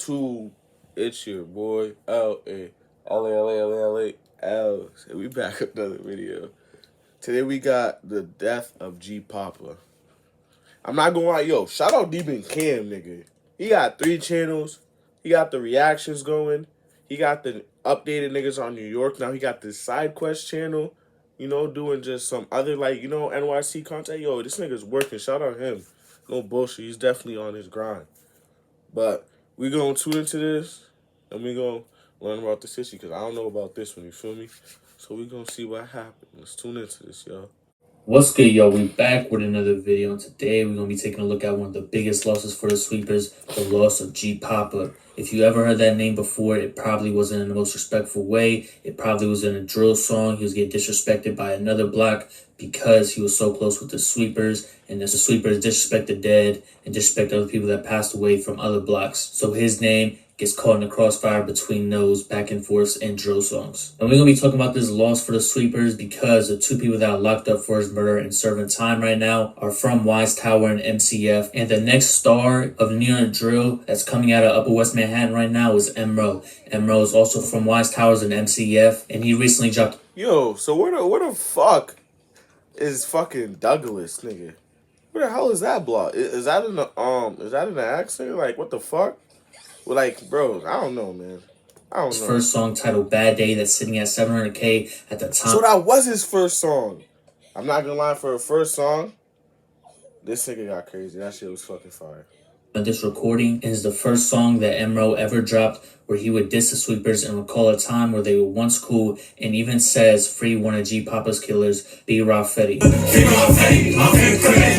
2. It's your boy LAElsTv. And we back with another video. Today we got the death of G Poppa. I'm not gonna lie, yo, shout out Demon Cam, nigga. He got 3 channels. He got the reactions going. He got the updated niggas on New York. Now he got this side quest channel, doing just some other, NYC content. Yo, this nigga's working. Shout out him. No bullshit. He's definitely on his grind. But we gonna tune into this, and we gonna learn about this issue, because I don't know about this one, you feel me? So we gonna see what happened. Let's tune into this, yo. What's good, yo? We back with another video, and today we're going to be taking a look at one of the biggest losses for the sweepers, the loss of G Poppa. If you ever heard that name before, it probably wasn't in the most respectful way. It probably was in a drill song. He was getting disrespected by another block because he was so close with the sweepers, and as the sweepers disrespect the dead and disrespect other people that passed away from other blocks. So his name gets caught in the crossfire between those back and forth and drill songs. And we're going to be talking about this loss for the sweepers because the 2 people that are locked up for his murder and serving time right now are from Wise Tower and MCF. And the next star of New York drill that's coming out of Upper West Manhattan right now is Emro. Emro is also from Wise Towers and MCF, and he recently dropped... Yo, so where the fuck is fucking Douglas, nigga? Where the hell is that block? Is that in the accent? Like, what the fuck? Well, like, bro, I don't know, man. I don't know. His first song titled Bad Day that's sitting at 700K at the time. So that was his first song. I'm not gonna lie, for a first song, this nigga got crazy. That shit was fucking fire. This recording is the first song that Emro ever dropped where he would diss the sweepers and recall a time where they were once cool, and even says free one of G Poppa's killers, B-Rob Fetty.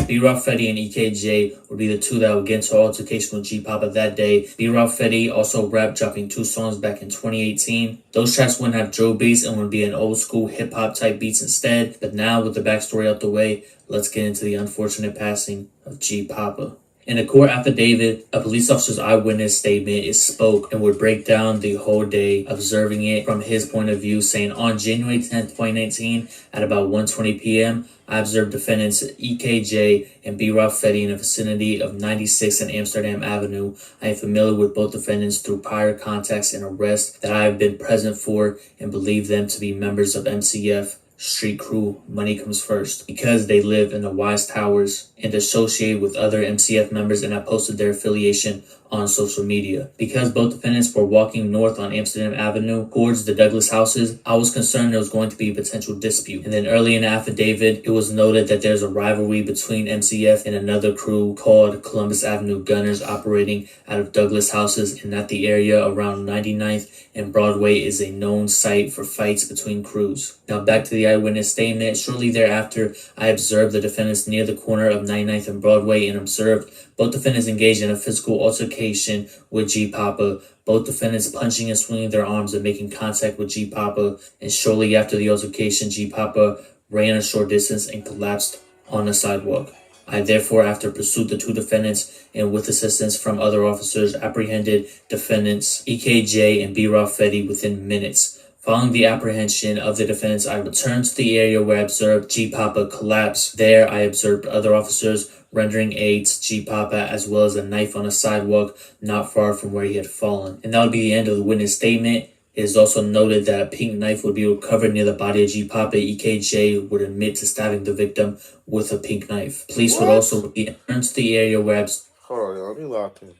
B-Rob Fetty and EKJ would be the 2 that would get into altercation with G Poppa that day. B-Rob Fetty also rapped, dropping 2 songs back in 2018. Those tracks wouldn't have drill beats and would be an old school hip hop type beats instead. But now with the backstory out the way, let's get into the unfortunate passing of G Poppa. In a court affidavit, a police officer's eyewitness statement is spoke and would break down the whole day, observing it from his point of view, saying, on January 10th, 2019, at about 1:20 p.m., I observed defendants EKJ and B-Rob Fetty in the vicinity of 96 and Amsterdam Avenue. I am familiar with both defendants through prior contacts and arrests that I have been present for and believe them to be members of MCF. Street crew, money comes first, because they live in the Wise Towers and associate with other MCF members, and I posted their affiliation on social media. Because both defendants were walking north on Amsterdam Avenue towards the Douglas houses, I was concerned there was going to be a potential dispute. And then early in the affidavit, it was noted that there's a rivalry between MCF and another crew called Columbus Avenue Gunners operating out of Douglas houses, and that the area around 99th and Broadway is a known site for fights between crews. Now back to the eyewitness statement. Shortly thereafter, I observed the defendants near the corner of 99th and Broadway and observed both defendants engaged in a physical altercation with G Poppa, both defendants punching and swinging their arms and making contact with G Poppa, and shortly after the altercation, G Poppa ran a short distance and collapsed on the sidewalk. I therefore, after pursued the 2 defendants and with assistance from other officers, apprehended defendants EKJ and B-Rob Fetty within minutes. Following the apprehension of the defendants, I returned to the area where I observed G Poppa collapse. There, I observed other officers rendering aid to G Poppa, as well as a knife on a sidewalk not far from where he had fallen. And that would be the end of the witness statement. It is also noted that a pink knife would be recovered near the body of G Poppa. EKJ would admit to stabbing the victim with a pink knife. Police would also return to the area where I Hold on, let me lock in.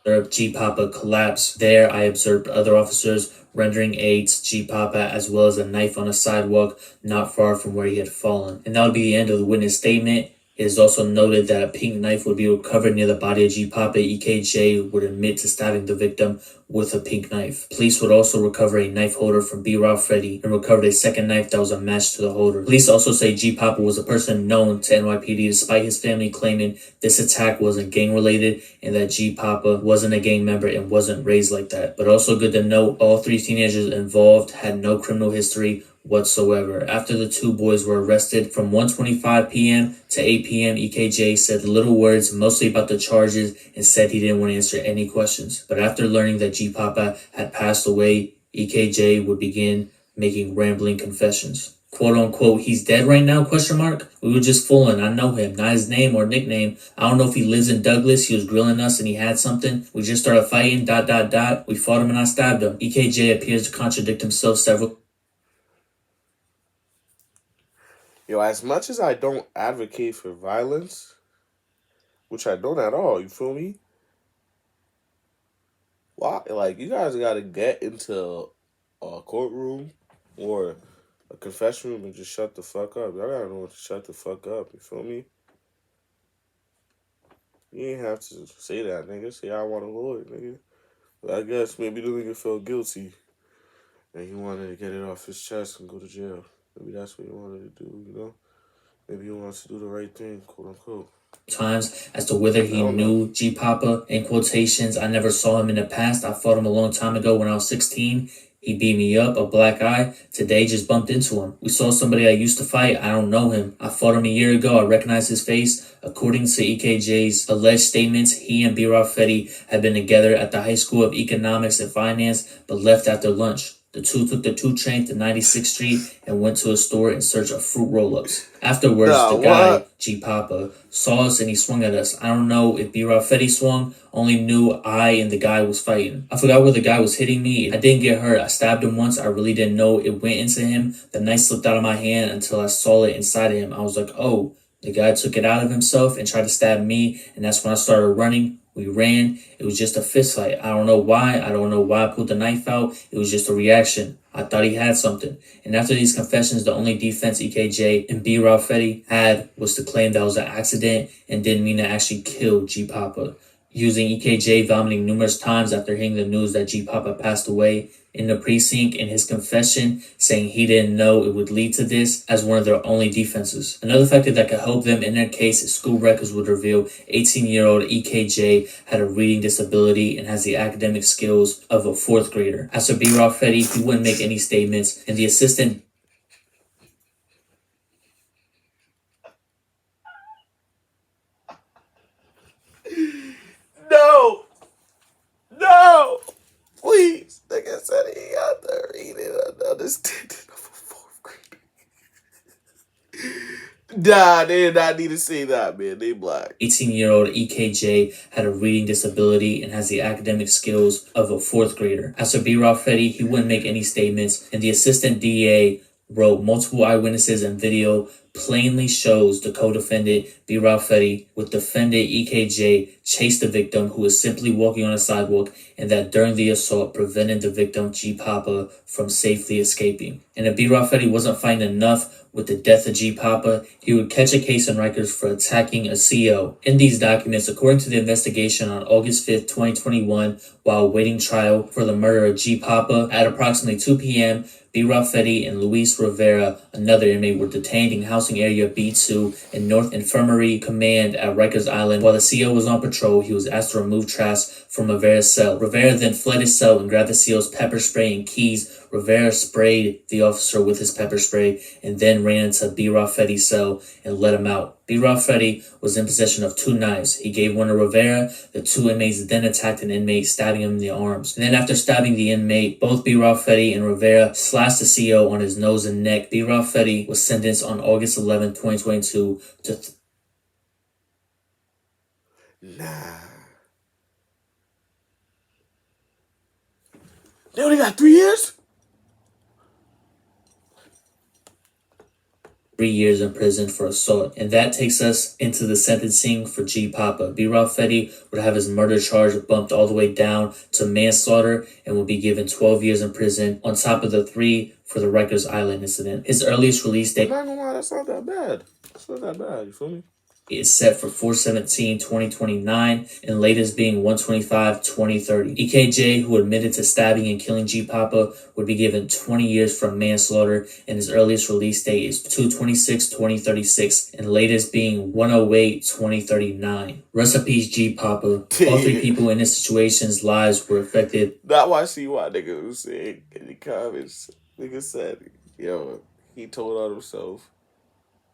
observed G Poppa collapse. There, I observed other officers rendering aid to G Poppa, as well as a knife on a sidewalk not far from where he had fallen. And that would be the end of the witness statement. It is also noted that a pink knife would be recovered near the body of G Poppa. EKJ would admit to stabbing the victim with a pink knife. Police would also recover a knife holder from B-Rob Fetty and recovered a second knife that was a match to the holder. Police also say G Poppa was a person known to NYPD, despite his family claiming this attack wasn't gang related and that G Poppa wasn't a gang member and wasn't raised like that. But also good to note, all 3 teenagers involved had no criminal history whatsoever. After the 2 boys were arrested from 1:25 p.m. to 8 p.m., EKJ said little words, mostly about the charges, and said he didn't want to answer any questions. But after learning that G Poppa had passed away, EKJ would begin making rambling confessions. quote unquote, he's dead right now, question mark. We were just fooling. I know him, not his name or nickname. I don't know if he lives in Douglas. He was grilling us and he had something. We just started fighting, ... We fought him and I stabbed him. EKJ appears to contradict himself several. Yo, as much as I don't advocate for violence, which I don't at all, you feel me? Why? Like, you guys gotta get into a courtroom or a confession room and just shut the fuck up. Y'all gotta know when to shut the fuck up, you feel me? You ain't have to say that, nigga. Say, I want a lawyer, nigga. But I guess maybe the nigga felt guilty and he wanted to get it off his chest and go to jail. Maybe that's what he wanted to do, you know? Maybe he wants to do the right thing, quote unquote. Times as to whether he knew G Poppa. In quotations, I never saw him in the past. I fought him a long time ago when I was 16. He beat me up, a black eye. Today just bumped into him. We saw somebody I used to fight. I don't know him. I fought him a year ago. I recognize his face. According to EKJ's alleged statements, he and B. Fetty had been together at the High School of Economics and Finance, but left after lunch. The two took the 2 train to 96th Street and went to a store in search of fruit roll-ups. Afterwards, the guy, G Poppa, saw us and he swung at us. I don't know if B. Fetty swung, only knew I and the guy was fighting. I forgot where the guy was hitting me. I didn't get hurt. I stabbed him once. I really didn't know it went into him. The knife slipped out of my hand until I saw it inside of him. I was like, oh. The guy took it out of himself and tried to stab me, and that's when I started running. We ran. It was just a fist fight. I don't know why. I don't know why I pulled the knife out. It was just a reaction. I thought he had something. And after these confessions, the only defense EKJ and B. Fetty had was to claim that was an accident and didn't mean to actually kill G Poppa. Using EKJ vomiting numerous times after hearing the news that G Poppa passed away in the precinct, in his confession saying he didn't know it would lead to this as one of their only defenses. Another factor that could help them in their case is school records would reveal 18-year-old EKJ had a reading disability and has the academic skills of a 4th grader. As for B. Fetty, he wouldn't make any statements, and the assistant No! Please! Nigga said he got the reading and understanding of a 4th grader. Nah, they did not need to say that, man. They black. 18-year-old EKJ had a reading disability and has the academic skills of a 4th grader. As for B. Fetty, he wouldn't make any statements, and the assistant DA wrote multiple eyewitnesses and video plainly shows the co-defendant B. Fetty with defendant EKJ chased the victim who was simply walking on a sidewalk, and that during the assault prevented the victim G. Poppa from safely escaping. And if B. Fetty wasn't fighting enough with the death of G. Poppa, he would catch a case in Rikers for attacking a CO. In these documents, according to the investigation on August 5th, 2021, while awaiting trial for the murder of G. Poppa, at approximately 2 p.m., B. Fetty and Luis Rivera, another inmate, were detained in housing area B2 in North Infirmary Command at Rikers Island. While the CO was on patrol, he was asked to remove trash from Rivera's cell. Rivera then fled his cell and grabbed the CO's pepper spray and keys. Rivera sprayed the officer with his pepper spray and then ran into B. Fetty's cell and let him out. B. Fetty was in possession of 2 knives. He gave one to Rivera. The 2 inmates then attacked an inmate, stabbing him in the arms. And then after stabbing the inmate, both B. Fetty and Rivera slashed the CO on his nose and neck. B. Fetty was sentenced on August 11, 2022 to Nah. They only got 3 years? 3 years in prison for assault. And that takes us into the sentencing for G. Poppa. B. Fetty would have his murder charge bumped all the way down to manslaughter and would be given 12 years in prison on top of the 3 for the Rikers Island incident. His earliest release date, I'm not gonna lie, that's not that bad. That's not that bad, you feel me? is set for 4/17/2029 and latest being 1/25/2030. EKJ, who admitted to stabbing and killing G. Poppa, would be given 20 years for manslaughter, and his earliest release date is 2/26/2036 and latest being 1/08/2039. Rest in peace, G. Poppa. All 3 people in this situation's lives were affected. Now I see why nigga was saying in the comments. Nigga said, yo, he told on himself.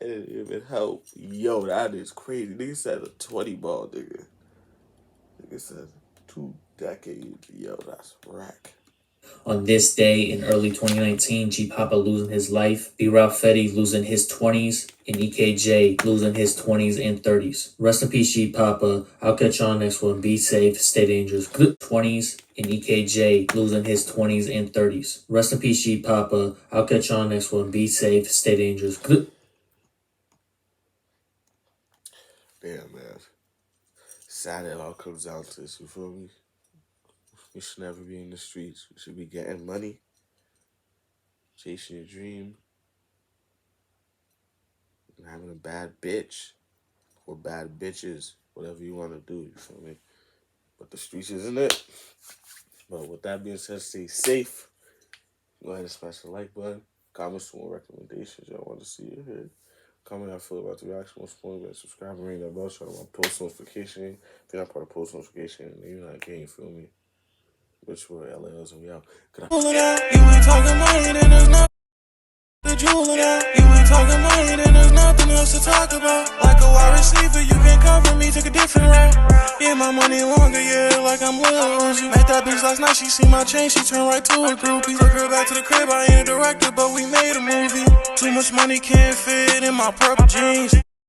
And it didn't even help. Yo, that is crazy. Nigga said a 20 ball, nigga. Nigga said 2 decades. Yo, that's whack. On this day in early 2019, G Poppa losing his life, B Ralph Fetty losing his 20s, and EKJ losing his 20s and 30s. Rest in peace, G Poppa. I'll catch y'all next one. Be safe, stay dangerous. Good 20s, and EKJ losing his 20s and 30s. Rest in peace, G Poppa. I'll catch y'all next one. Be safe, stay dangerous. Good. Damn, man. Sad it all comes down to this, you feel me? We should never be in the streets. We should be getting money, chasing your dream, and having a bad bitch or bad bitches, whatever you want to do, you feel me? But the streets isn't it. But with that being said, stay safe. Go ahead and smash the like button. Comment some more recommendations y'all want to see here. Comment how you feel about the reaction. Subscribe and ring that bell. Shout out my post notification. If you're not part of post notification, you're not gay, you feel me? Which were LAElsTv and we out. Good night. You ain't talking money, then there's nothing to jeweling out. You ain't talking money, then there's nothing else to talk about. Like a wide receiver, you can't cover me, took a different route. Yeah, my money longer, yeah, like I'm Lil Uzi. Met that bitch last night, she see my chain, she turned right to a groupie. Took her back to the crib, I ain't a director, but we made a movie. Too much money can't fit in my purple jeans.